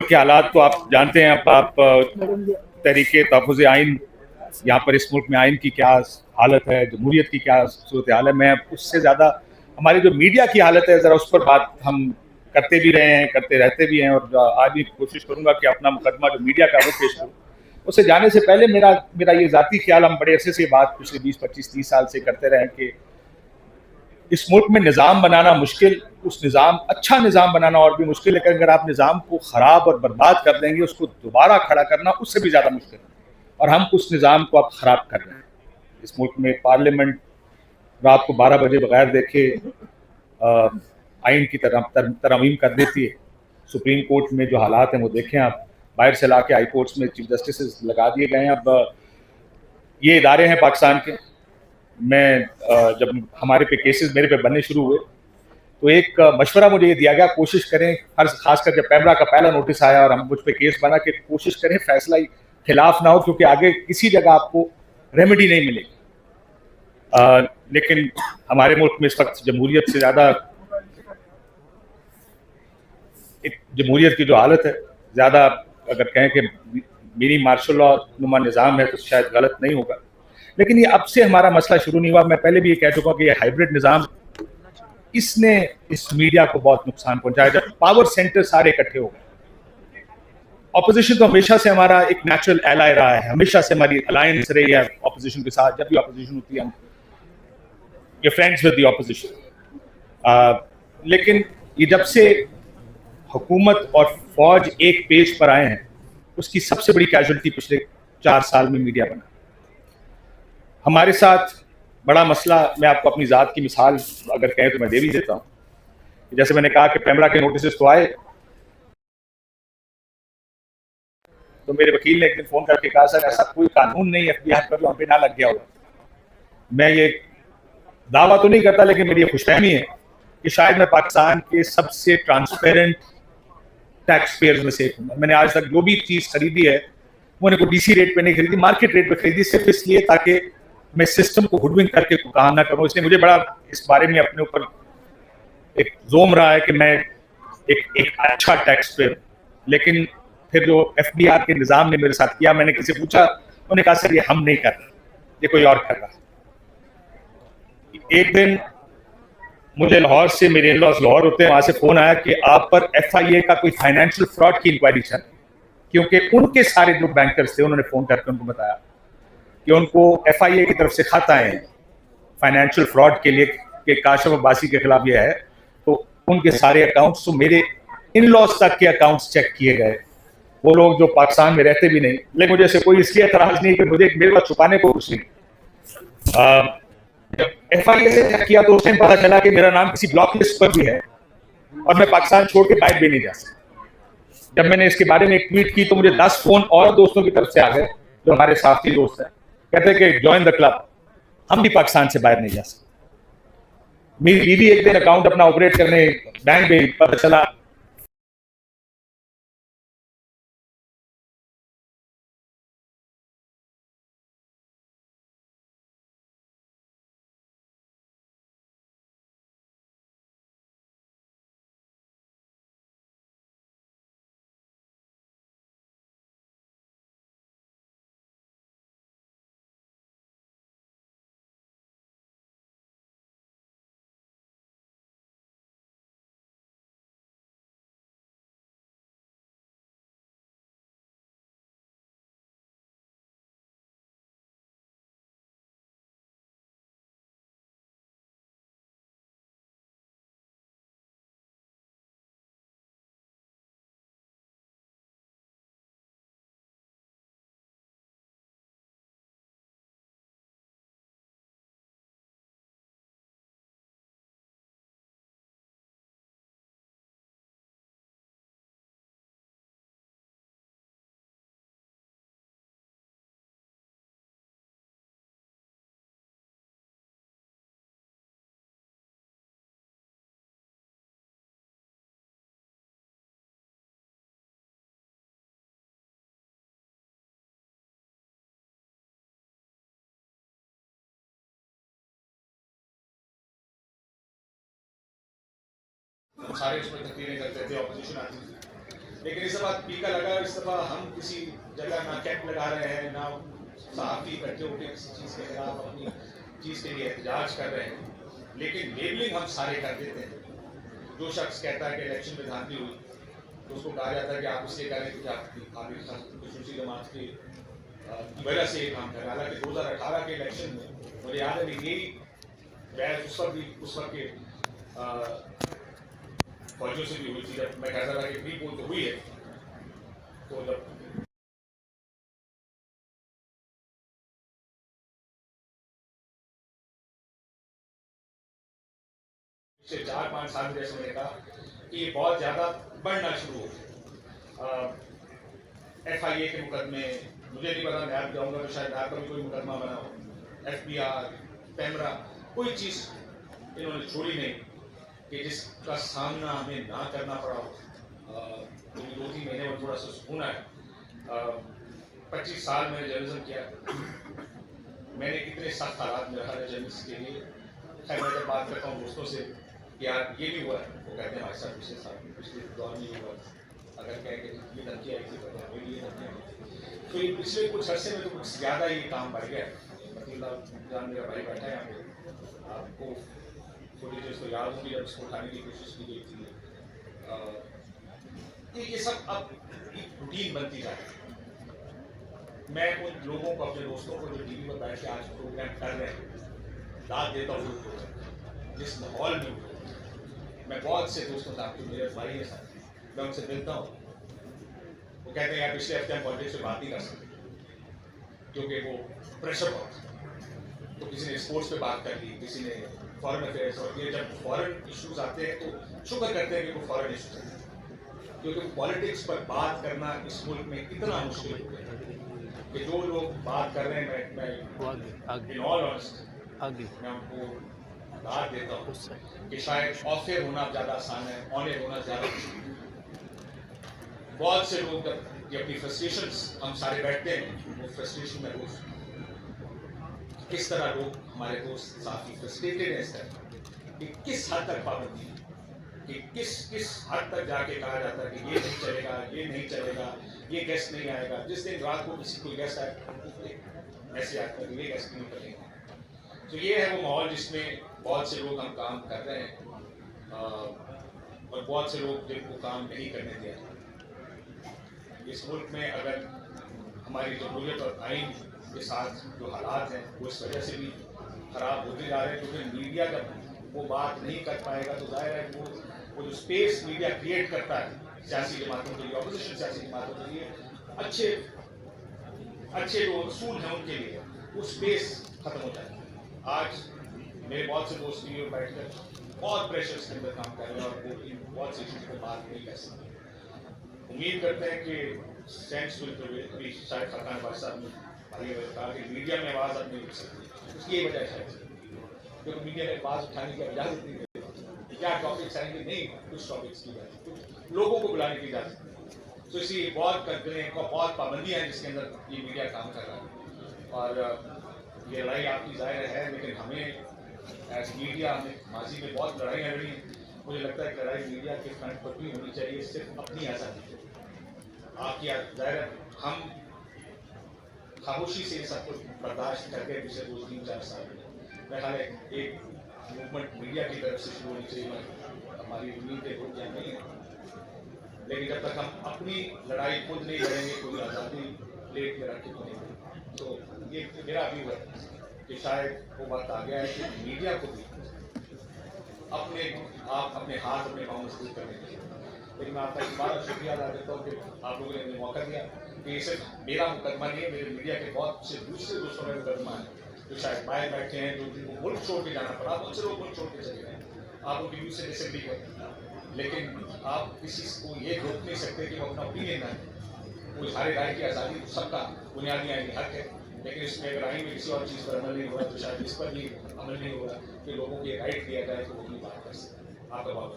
के हालात तो आप जानते हैं। अब आप तहरीके तहफ़्फ़ुज़ आइन, यहाँ पर इस मुल्क में आइन की क्या हालत है, जमहूरियत की क्या सूरत हाल है, मैं उससे ज़्यादा हमारी जो मीडिया की हालत है ज़रा उस पर बात हम करते भी रहे हैं, करते रहते भी हैं, और आज भी कोशिश करूँगा कि अपना मुकदमा जो मीडिया का वो पेश करूँ। उससे जाने से पहले मेरा मेरा ये ज़ाती ख्याल, हम बड़े अरसे से बात पिछले 20-25-30 साल से करते रहे हैं कि इस मुल्क में निज़ाम बनाना मुश्किल, उस निज़ाम अच्छा निज़ाम बनाना और भी मुश्किल है कि अगर आप निज़ाम को ख़राब और बर्बाद कर देंगे, उसको दोबारा खड़ा करना उससे भी ज़्यादा मुश्किल है। और हम उस निज़ाम को अब ख़राब कर रहे हैं। इस मुल्क में पार्लियामेंट रात को 12 बजे बगैर देखे आइन की तरमीम कर देती है। सुप्रीम कोर्ट में जो हालात हैं वो देखें आप, बाहर से ला के हाई कोर्ट्स में चीफ जस्टिस लगा दिए गए हैं। अब ये इदारे हैं पाकिस्तान के। मैं जब हमारे पे केसेस मेरे पे बनने शुरू हुए तो एक मशवरा मुझे ये दिया गया, कोशिश करें, हर खासकर जब पैमरा का पहला नोटिस आया और हम मुझ पे केस बना, कि कोशिश करें फैसला ही खिलाफ ना हो, क्योंकि आगे किसी जगह आपको रेमेडी नहीं मिलेगी। लेकिन हमारे मुल्क में इस वक्त जमहूरियत से ज़्यादा, एक जमहूरियत की जो हालत है, ज़्यादा अगर कहें कि मेरी मार्शल लॉ नुमा निज़ाम है तो शायद गलत नहीं होगा। लेकिन ये अब से हमारा मसला शुरू नहीं हुआ। मैं पहले भी ये कह चुका हूँ कि ये हाइब्रिड निज़ाम, इसने इस मीडिया को बहुत नुकसान पहुंचाया। जब पावर सेंटर सारे इकट्ठे हो गए, ऑपोजिशन तो हमेशा से हमारा एक नेचुरल एलाय रहा है, हमेशा से हमारी अलायंस रही है ऑपोजिशन के साथ। जब भी ऑपोजिशन होती है हम ये फ्रेंड्स विद द ऑपोजिशन। लेकिन ये जब से हुकूमत और फौज एक पेज पर आए हैं, उसकी सबसे बड़ी कैजुअलिटी पिछले 4 साल में मीडिया बना। हमारे साथ बड़ा मसला, मैं आपको अपनी ज़ात की मिसाल अगर कहें तो मैं दे भी देता हूँ। जैसे मैंने कहा कि पैमरा के नोटिस तो आए, तो मेरे वकील ने एक दिन फ़ोन करके कहा, सर ऐसा कोई कानून नहीं FBI पर जो हम पे ना लग गया होगा। मैं ये दावा तो नहीं करता, लेकिन मेरी ये खुशफहमी है कि शायद मैं पाकिस्तान के सबसे ट्रांसपेरेंट टैक्स पेयर्स में से एक हूँ। मैंने आज तक जो भी चीज़ खरीदी है मैंने कोई DC रेट पे नहीं खरीदी, मार्केट रेट पे खरीदी, सिर्फ इसलिए ताकि मैं सिस्टम को हुडविंक करके काम ना करूँ। इसलिए मुझे बड़ा इस बारे में अपने ऊपर एक जोम रहा है कि मैं एक अच्छा टैक्स पेयर। लेकिन फिर जो FDR के निज़ाम ने मेरे साथ किया, मैंने किसी पूछा, उन्होंने कहा सर ये हम नहीं कर रहे, ये कोई और कर रहा है। एक दिन मुझे लाहौर से, मेरे इन-लॉज लाहौर होते हैं, वहां से फोन आया कि आप पर FIA का कोई फाइनेंशियल फ्रॉड की इंक्वायरी चल, क्योंकि उनके सारे जो बैंकर्स थे उन्होंने फोन करके उनको बताया कि उनको FIA की तरफ से खत आए हैं फाइनेंशियल फ्रॉड के लिए कि काशिफ अब्बासी के खिलाफ ये है। तो उनके सारे अकाउंट्स, तो मेरे इन-लॉज तक के अकाउंट्स चेक किए गए। वो लोग जो पाकिस्तान में रहते भी नहीं, लेकिन मुझे ऐसे कोई इसलिए एतराज नहीं कि मुझे मेरे पास छुपाने को कुछ नहीं। जब FIA से चेक किया तो उस टाइम पता चला कि मेरा नाम किसी ब्लॉक लिस्ट पर भी है और मैं पाकिस्तान छोड़ के बाहर भी नहीं जा सकता। जब मैंने इसके बारे में एक ट्वीट की तो मुझे 10 फोन और दोस्तों की तरफ से आ गए जो हमारे साथी दोस्त हैं, कहते हैं कि ज्वाइन द क्लब, हम भी पाकिस्तान से बाहर नहीं जा सकते। मेरी बीवी एक दिन अकाउंट अपना ऑपरेट करने बैंक में, पता चला सारे इसमें तकरीरें करते थे, ऑपोजिशन आती थी। लेकिन इस दफा टीका लगा, इस दफा हम किसी जगह ना कैंप लगा रहे हैं, ना सहाफ़ी इकट्ठे होकर किसी चीज़ के खिलाफ अपनी चीज़ के लिए एहतजाज कर रहे हैं, लेकिन लेबलिंग हम सारे कर देते हैं। जो शख्स कहता है कि इलेक्शन में धांधली हुई तो उसको कहा जाता है कि आप इसलिए करें क्योंकि आप खसूसी जमात की वजह से ये काम कर रहे हैं। हालांकि 2018 के इलेक्शन में मुझे याद है कि यही बहस उस वक्त के फौजियों से भी हुई थी, जब मैं कहता था कि प्री पोल तो हुई है, तो जब पिछले 4-5 साल में जैसे मैंने कहा कि ये बहुत ज़्यादा बढ़ना शुरू हो गया। FIA के मुकदमे, मुझे नहीं पता, मैं आप जाऊँगा तो शायद आप पर भी कोई मुकदमा बना हो, FBR, पैमरा, कोई चीज़ इन्होंने छोड़ी नहीं कि जिसका सामना हमें ना करना पड़ा हो। 2-3 महीने में थोड़ा सा सुकून है। 25 साल मैंने जर्नलिज्म किया, मैंने कितने सख्त हालात में रहा है जर्नलिस्ट के लिए। खैर मैं जब बात करता हूँ दोस्तों से कि यार ये भी हुआ है, वो कहते हैं हमारे साथ पिछले दौर में ये हुआ, अगर कहें कि ये धमकी आई थी तो हमें ये धमकी आई। तो ये पिछले कुछ अर्से में तो कुछ ज़्यादा ये काम बढ़ गया। मतलब जान मेरा भाई बैठा है यहाँ पे, आपको फुटेजेस तो याद होंगी जब इसको उठाने की कोशिश की गई थी। ये सब अब एक रूटीन बनती जा रही है। मैं उन लोगों को, अपने दोस्तों को जो टीवी पर बैठ के आज प्रोग्राम कर रहे हैं, दाद देता हूँ जिस माहौल में। मैं बहुत से दोस्तों से, आपके मेरे भाई हैं साथ, मैं उनसे मिलता हूँ, वो कहते हैं यार पिछले हफ्ते हम पॉलिटिक्स से बात नहीं कर सकते क्योंकि वो प्रेशर बहुत है। तो किसी ने स्पोर्ट्स पे बात कर ली, किसी ने फॉरेन अफेयर्स, और ये जब फॉरेन इश्यूज आते हैं तो शुक्र करते हैं कि वो फॉरेन इश्यूज हैं, क्योंकि पॉलिटिक्स पर बात करना इस मुल्क में इतना मुश्किल हो गया कि जो लोग बात कर रहे हैं, मैं इन ऑल ऑनेस्टी मैं उनको दाद देता हूँ कि शायद ऑफर होना ज़्यादा आसान है, ऑनर होना ज़्यादा मुश्किल। बहुत से लोग जब ये अपनी फ्रस्ट्रेशंस हम सारे बैठते हैं, वो फ्रस्ट्रेशन में रोज किस तरह लोग, हमारे दोस्त काफ़ी फ्रस्ट्रेटेड है इस तरह कि किस हद तक पाबंदी, कि किस हद तक जाके कहा जाता है कि ये नहीं चलेगा, ये नहीं चलेगा, ये गेस्ट नहीं आएगा। जिस दिन रात को किसी कोई गेस्ट आए ऐसे आता है ये गेस्ट नहीं करेंगे। तो ये है वो माहौल जिसमें बहुत से लोग हम काम कर रहे हैं और बहुत से लोग जिनको काम नहीं करने दिया जाता। इस मुल्क में अगर हमारी जमहूरियत और आइन के साथ जो हालात हैं वो इस वजह से भी ख़राब होते जा रहे हैं, क्योंकि मीडिया जब वो बात नहीं कर पाएगा तो जाहिर है वो जो स्पेस मीडिया क्रिएट करता है सियासी जमातों के लिए, ऑपोजिशन सियासी जमातों के लिए, अच्छे जो असूल हैं उनके लिए, वो स्पेस खत्म हो जाए। आज मेरे बहुत से दोस्त भी बैठकर बहुत प्रेशर के अंदर काम कर रहे हैं और वो बहुत सी चीज़ों पर बात नहीं कर सकते। उम्मीद करते हैं कि सेंस विल शायद फरकान भाई साहब ने कहा कि मीडिया में आवाज़ अब नहीं उठ सकती, उसकी यही वजह शायद क्योंकि मीडिया में आवाज़ उठाने की इजाज़त नहीं देती। क्या टॉपिक्स आएंगे, नहीं कुछ टॉपिक्स की बात, कुछ लोगों को बुलाने की इजाज़त नहीं। तो इसी बहुत बहुत पाबंदियाँ हैं जिसके अंदर ये मीडिया काम कर रहा है। और ये लड़ाई आपकी जाहिर है, लेकिन हमें एज मीडिया हमें माजी में बहुत लड़ाइयाँ लड़ी हैं। मुझे लगता है कि लड़ाई मीडिया के फ्रंट पर भी होनी चाहिए, सिर्फ अपनी आज़ादी आपकी जाहिर है। हम खामोशी से सब कुछ बर्दाश्त करके पिछले 2-3-4 साल में मेरा ख्याल है एक मूवमेंट मीडिया की तरफ से शुरू होनी चाहिए। हमारी उम्मीदें रुक या नहीं है, लेकिन जब तक हम अपनी लड़ाई खुद नहीं लड़ेंगे, कोई आज़ादी प्लेट में रख के बनेंगे। तो ये मेरा व्यू है कि शायद वो वक्त आ गया है कि मीडिया को भी अपने हाथ अपने पाँव मजबूत करने के लिए। लेकिन मैं आपका दोबारा शुक्रिया अदा करता हूँ कि आप लोगों ने मौका दिया कि ये सिर्फ मेरा मुकदमा नहीं है, मेरे मीडिया के बहुत से दूसरे दोस्तों का मुकदमा है जो शायद बाहर बैठे हैं, जो जिनको मुल्क छोड़ के जाना पड़ा, बहुत से लोग मुल्क छोड़ के चले गए। आप उनकी व्यू से डिसएग्री करें, लेकिन आप किसी को ये रोक नहीं सकते कि वो अपना ओपिनियन ना दें। वो सारे राय की आज़ादी तो सबका बुनियादी आईनी हक है, लेकिन इसमें अगर आइन में किसी और चीज़ पर अमल नहीं हो रहा तो शायद इस पर भी अमल नहीं होगा कि लोगों को ये राइट दिया जाए तो वो अपनी बात कर सकें। आपका बहुत